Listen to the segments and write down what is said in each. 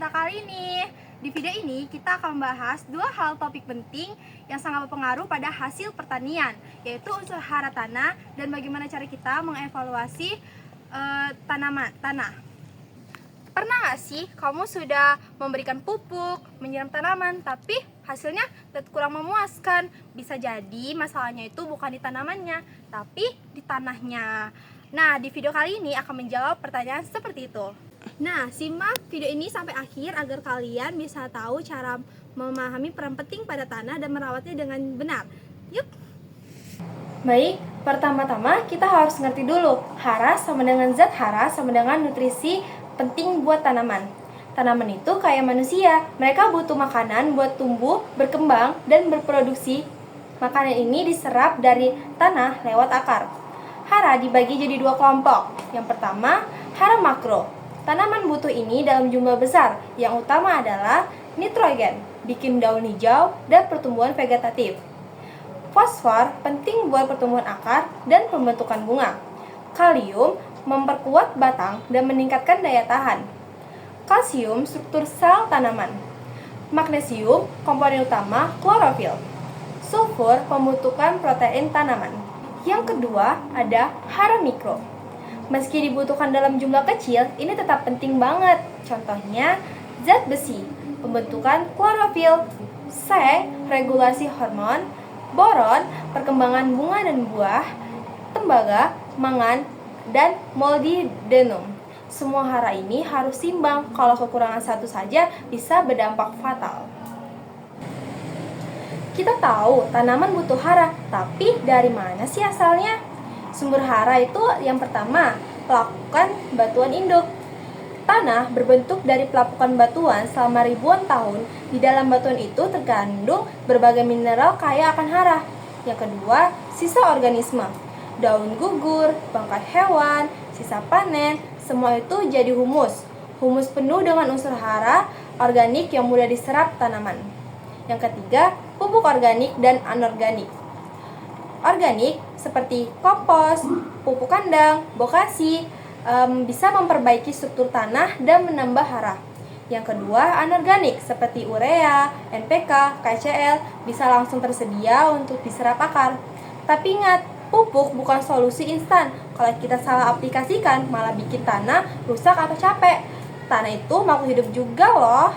kita kali ini. Di video ini kita akan membahas dua hal topik penting yang sangat berpengaruh pada hasil pertanian, yaitu unsur hara tanah dan bagaimana cara kita mengevaluasi tanah. Pernah nggak sih kamu sudah memberikan pupuk, menyiram tanaman, tapi hasilnya tetap kurang memuaskan? Bisa jadi masalahnya itu bukan di tanamannya, tapi di tanahnya. Nah, di video kali ini akan menjawab pertanyaan seperti itu. Nah, simak video ini sampai akhir agar kalian bisa tahu cara memahami peran penting pada tanah dan merawatnya dengan benar. Yuk! Baik, pertama-tama kita harus ngerti dulu hara sama dengan zat hara sama dengan nutrisi penting buat tanaman. Tanaman itu kayak manusia, mereka butuh makanan buat tumbuh, berkembang, dan berproduksi. Makanan ini diserap dari tanah lewat akar. Hara dibagi jadi dua kelompok. Yang pertama, hara makro. Tanaman butuh ini dalam jumlah besar. Yang utama adalah nitrogen, bikin daun hijau, dan pertumbuhan vegetatif. Fosfor penting buat pertumbuhan akar dan pembentukan bunga. Kalium memperkuat batang dan meningkatkan daya tahan. Kalsium struktur sel tanaman. Magnesium komponen utama klorofil. Sulfur pembentukan protein tanaman. Yang kedua ada hara mikro. Meski dibutuhkan dalam jumlah kecil, ini tetap penting banget. Contohnya, zat besi, pembentukan klorofil, seng, regulasi hormon, boron, perkembangan bunga dan buah, tembaga, mangan, dan molybdenum. Semua hara ini harus seimbang, kalau kekurangan satu saja bisa berdampak fatal. Kita tahu tanaman butuh hara, tapi dari mana sih asalnya? Sumber hara itu yang pertama, pelapukan batuan induk. Tanah berbentuk dari pelapukan batuan selama ribuan tahun. Di dalam batuan itu terkandung berbagai mineral kaya akan hara. Yang kedua, sisa organisme. Daun gugur, bangkai hewan, sisa panen, semua itu jadi humus. Humus penuh dengan unsur hara organik yang mudah diserap tanaman. Yang ketiga, pupuk organik dan anorganik. Organik seperti kompos, pupuk kandang, bokasi bisa memperbaiki struktur tanah dan menambah hara. Yang kedua, anorganik seperti urea, NPK, KCl bisa langsung tersedia untuk diserap akar. Tapi ingat, pupuk bukan solusi instan. Kalau kita salah aplikasikan malah bikin tanah rusak atau capek. Tanah itu makhluk hidup juga loh.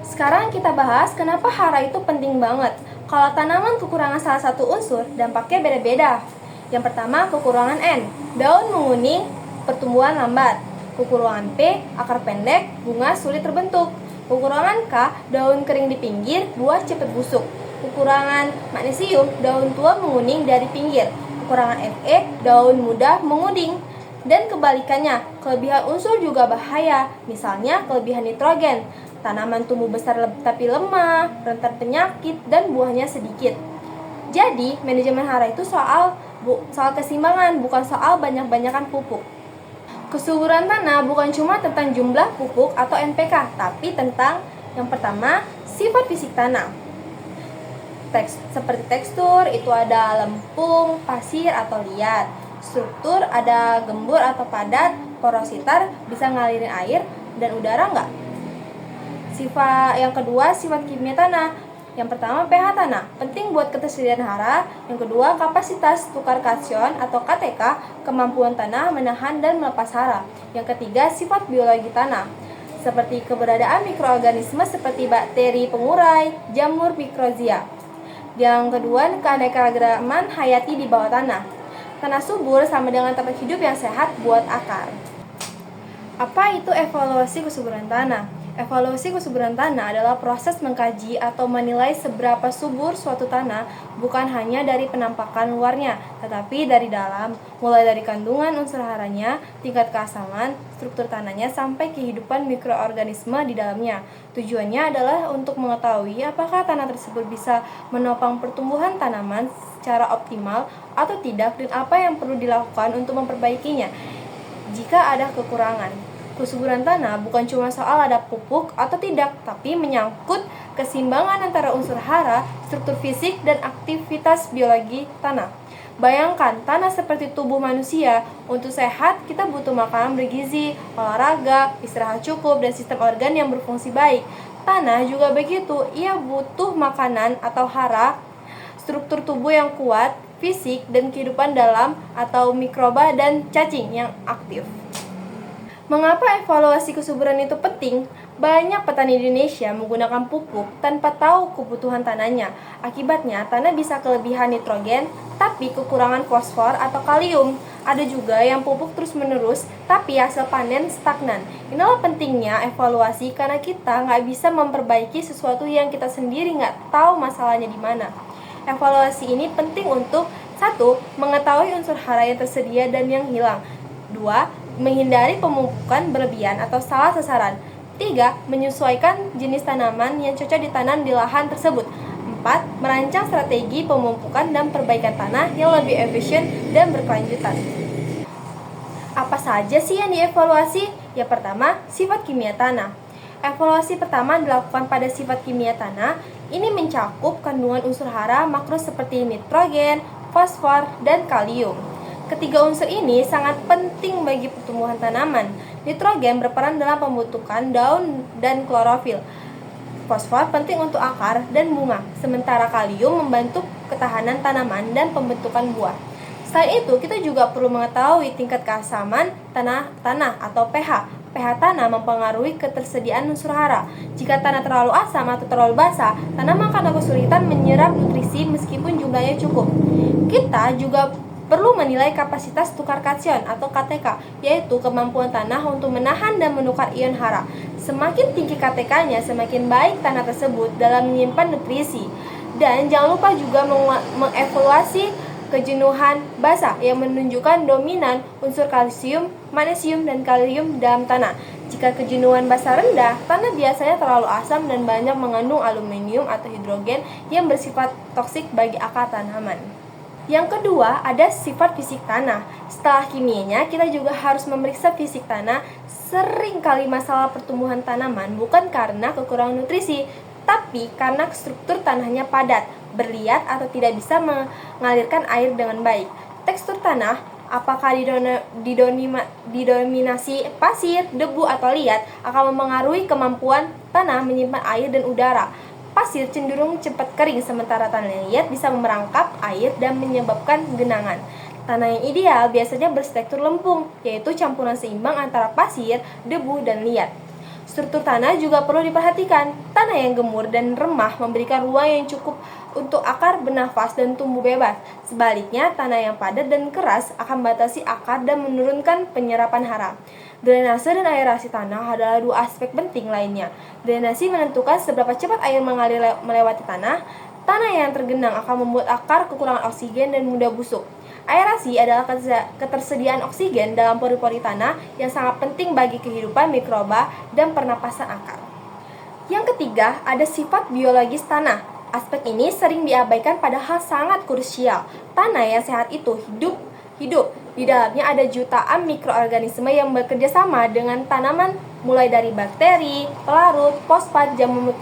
Sekarang kita bahas kenapa hara itu penting banget. Kalau tanaman kekurangan salah satu unsur, dampaknya beda-beda. Yang pertama, kekurangan N. Daun menguning, pertumbuhan lambat. Kekurangan P, akar pendek, bunga sulit terbentuk. Kekurangan K, daun kering di pinggir, buah cepat busuk. Kekurangan magnesium, daun tua menguning dari pinggir. Kekurangan Fe, daun muda menguning. Dan kebalikannya, kelebihan unsur juga bahaya. Misalnya, kelebihan nitrogen. Tanaman tumbuh besar tapi lemah, rentan penyakit, dan buahnya sedikit. Jadi, manajemen hara itu soal keseimbangan, bukan soal banyak-banyakan pupuk. Kesuburan tanah bukan cuma tentang jumlah pupuk atau NPK, tapi tentang yang pertama, sifat fisik tanah. Seperti tekstur, itu ada lempung, pasir, atau liat. Struktur, ada gembur atau padat, porositas, bisa ngalirin air dan udara nggak? Sifat yang kedua, sifat kimia tanah. Yang pertama, pH tanah, penting buat ketersediaan hara. Yang kedua, kapasitas tukar kation atau KTK, kemampuan tanah menahan dan melepas hara. Yang ketiga, sifat biologi tanah, seperti keberadaan mikroorganisme seperti bakteri pengurai, jamur mikrozia. Yang kedua, keanekaragaman hayati di bawah tanah. Tanah subur sama dengan tempat hidup yang sehat buat akar. Apa itu evaluasi kesuburan tanah? Evaluasi kesuburan tanah adalah proses mengkaji atau menilai seberapa subur suatu tanah bukan hanya dari penampakan luarnya, tetapi dari dalam, mulai dari kandungan unsur haranya, tingkat keasaman, struktur tanahnya, sampai kehidupan mikroorganisme di dalamnya. Tujuannya adalah untuk mengetahui apakah tanah tersebut bisa menopang pertumbuhan tanaman secara optimal atau tidak dan apa yang perlu dilakukan untuk memperbaikinya jika ada kekurangan. Kesuburan tanah bukan cuma soal ada pupuk atau tidak, tapi menyangkut keseimbangan antara unsur hara, struktur fisik, dan aktivitas biologi tanah. Bayangkan, tanah seperti tubuh manusia, untuk sehat kita butuh makanan bergizi, olahraga, istirahat cukup, dan sistem organ yang berfungsi baik. Tanah juga begitu, ia butuh makanan atau hara, struktur tubuh yang kuat, fisik, dan kehidupan dalam atau mikroba dan cacing yang aktif. Mengapa evaluasi kesuburan itu penting? Banyak petani di Indonesia menggunakan pupuk tanpa tahu kebutuhan tanahnya. Akibatnya, tanah bisa kelebihan nitrogen, tapi kekurangan fosfor atau kalium. Ada juga yang pupuk terus-menerus, tapi hasil panen stagnan. Inilah pentingnya evaluasi karena kita nggak bisa memperbaiki sesuatu yang kita sendiri nggak tahu masalahnya di mana. Evaluasi ini penting untuk 1. Mengetahui unsur hara yang tersedia dan yang hilang. 2. Menghindari pemupukan berlebihan atau salah sasaran. 3. Menyesuaikan jenis tanaman yang cocok ditanam di lahan tersebut. 4. Merancang strategi pemupukan dan perbaikan tanah yang lebih efisien dan berkelanjutan. Apa saja sih yang dievaluasi? Yang pertama, sifat kimia tanah. Evaluasi pertama dilakukan pada sifat kimia tanah. Ini mencakup kandungan unsur hara makro seperti nitrogen, fosfor, dan kalium. Ketiga unsur ini sangat penting bagi pertumbuhan tanaman. Nitrogen berperan dalam pembentukan daun dan klorofil. Fosfor penting untuk akar dan bunga, sementara kalium membantu ketahanan tanaman dan pembentukan buah. Selain itu, kita juga perlu mengetahui tingkat keasaman tanah atau pH. pH tanah mempengaruhi ketersediaan unsur hara. Jika tanah terlalu asam atau terlalu basah, tanaman akan kesulitan menyerap nutrisi meskipun jumlahnya cukup. Kita juga perlu menilai kapasitas tukar kation atau KTK, yaitu kemampuan tanah untuk menahan dan menukar ion hara. Semakin tinggi KTK-nya, semakin baik tanah tersebut dalam menyimpan nutrisi. Dan jangan lupa juga mengevaluasi kejenuhan basah yang menunjukkan dominan unsur kalsium, magnesium, dan kalium dalam tanah. Jika kejenuhan basah rendah, tanah biasanya terlalu asam dan banyak mengandung aluminium atau hidrogen yang bersifat toksik bagi akar tanaman. Yang kedua, ada sifat fisik tanah. Setelah kimianya, kita juga harus memeriksa fisik tanah. Sering kali masalah pertumbuhan tanaman bukan karena kekurangan nutrisi, tapi karena struktur tanahnya padat, berliat, atau tidak bisa mengalirkan air dengan baik. Tekstur tanah, apakah didominasi pasir, debu, atau liat, akan mempengaruhi kemampuan tanah menyimpan air dan udara. Pasir cenderung cepat kering, sementara tanah liat bisa merangkap air dan menyebabkan genangan. Tanah yang ideal biasanya berstruktur lempung, yaitu campuran seimbang antara pasir, debu, dan liat. Struktur tanah juga perlu diperhatikan. Tanah yang gemur dan remah memberikan ruang yang cukup untuk akar bernafas dan tumbuh bebas. Sebaliknya, tanah yang padat dan keras akan membatasi akar dan menurunkan penyerapan hara. Drainase dan aerasi tanah adalah dua aspek penting lainnya. Drainasi menentukan seberapa cepat air mengalir melewati tanah. Tanah yang tergenang akan membuat akar kekurangan oksigen dan mudah busuk. Aerasi adalah ketersediaan oksigen dalam pori-pori tanah yang sangat penting bagi kehidupan mikroba dan pernapasan akar. Yang ketiga, ada sifat biologis tanah. Aspek ini sering diabaikan padahal sangat krusial. Tanah yang sehat itu hidup. Di dalamnya ada jutaan mikroorganisme yang bekerja sama dengan tanaman, mulai dari bakteri, pelarut, fosfat, jamur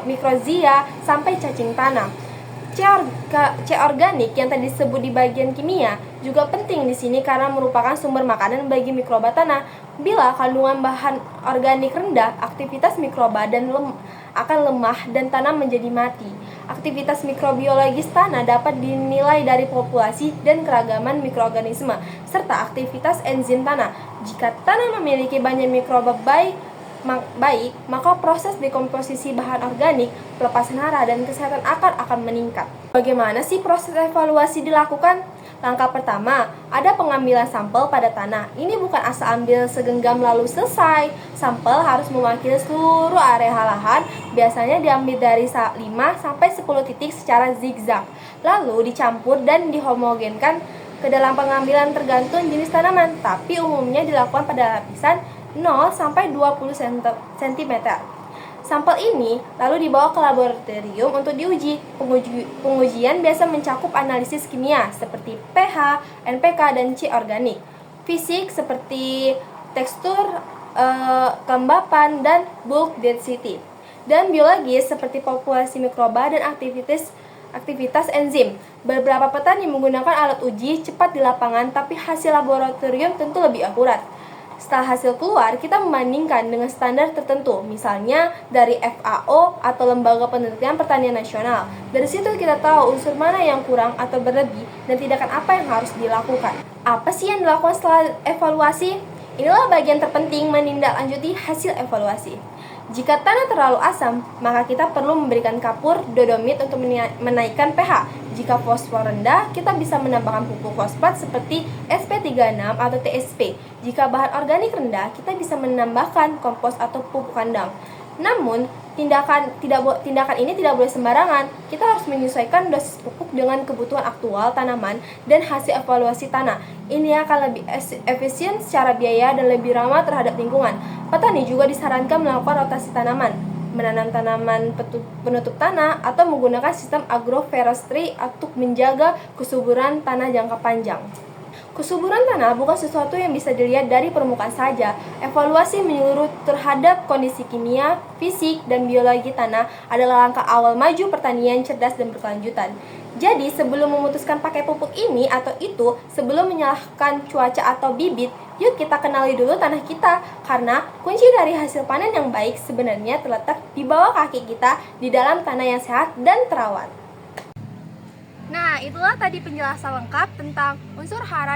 mikrozia, sampai cacing tanah. C organik yang tadi disebut di bagian kimia juga penting di sini karena merupakan sumber makanan bagi mikroba tanah. Bila kandungan bahan organik rendah, aktivitas mikroba akan lemah dan tanah menjadi mati. Aktivitas mikrobiologis tanah dapat dinilai dari populasi dan keragaman mikroorganisme serta aktivitas enzim tanah. Jika tanah memiliki banyak mikroba baik, maka proses dekomposisi bahan organik, pelepasan hara, dan kesehatan akar akan meningkat. Bagaimana sih proses evaluasi dilakukan? Langkah pertama, ada pengambilan sampel pada tanah. Ini bukan asal ambil segenggam lalu selesai. Sampel harus mewakili seluruh area lahan, biasanya diambil dari 5-10 titik secara zigzag. Lalu dicampur dan dihomogenkan ke dalam pengambilan tergantung jenis tanaman, tapi umumnya dilakukan pada lapisan 0-20 cm. Sampel ini lalu dibawa ke laboratorium untuk diuji. Pengujian biasa mencakup analisis kimia seperti pH, NPK, dan C organik. Fisik seperti tekstur, kelembapan, dan bulk density. Dan biologis seperti populasi mikroba dan Aktivitas enzim. Beberapa petani menggunakan alat uji cepat di lapangan, tapi hasil laboratorium tentu lebih akurat. Setelah hasil keluar, kita membandingkan dengan standar tertentu, misalnya dari FAO atau Lembaga Penelitian Pertanian Nasional. Dari situ kita tahu unsur mana yang kurang atau berlebih dan tindakan apa yang harus dilakukan. Apa sih yang dilakukan setelah evaluasi? Inilah bagian terpenting menindaklanjuti hasil evaluasi. Jika tanah terlalu asam, maka kita perlu memberikan kapur dodomit untuk menaikkan pH. Jika fosfor rendah, kita bisa menambahkan pupuk fosfat seperti SP36 atau TSP. Jika bahan organik rendah, kita bisa menambahkan kompos atau pupuk kandang. Namun, tindakan ini tidak boleh sembarangan. Kita harus menyesuaikan dosis pupuk dengan kebutuhan aktual tanaman dan hasil evaluasi tanah. Ini akan lebih efisien secara biaya dan lebih ramah terhadap lingkungan. Petani juga disarankan melakukan rotasi tanaman, menanam tanaman penutup tanah, atau menggunakan sistem agroforestry untuk menjaga kesuburan tanah jangka panjang. Kesuburan tanah bukan sesuatu yang bisa dilihat dari permukaan saja. Evaluasi menyeluruh terhadap kondisi kimia, fisik, dan biologi tanah adalah langkah awal maju pertanian cerdas dan berkelanjutan. Jadi, sebelum memutuskan pakai pupuk ini atau itu, sebelum menyalahkan cuaca atau bibit, yuk kita kenali dulu tanah kita. Karena kunci dari hasil panen yang baik sebenarnya terletak di bawah kaki kita, di dalam tanah yang sehat dan terawat. Nah, itulah tadi penjelasan lengkap tentang unsur hara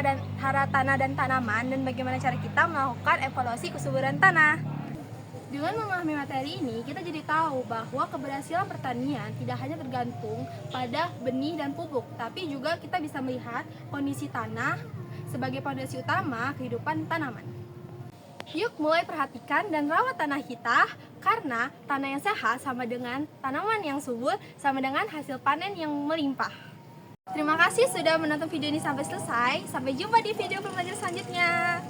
tanah dan tanaman dan bagaimana cara kita melakukan evaluasi kesuburan tanah. Dengan memahami materi ini, kita jadi tahu bahwa keberhasilan pertanian tidak hanya tergantung pada benih dan pupuk, tapi juga kita bisa melihat kondisi tanah sebagai fondasi utama kehidupan tanaman. Yuk mulai perhatikan dan rawat tanah kita, karena tanah yang sehat sama dengan tanaman yang subur, sama dengan hasil panen yang melimpah. Terima kasih sudah menonton video ini sampai selesai. Sampai jumpa di video pembelajaran selanjutnya.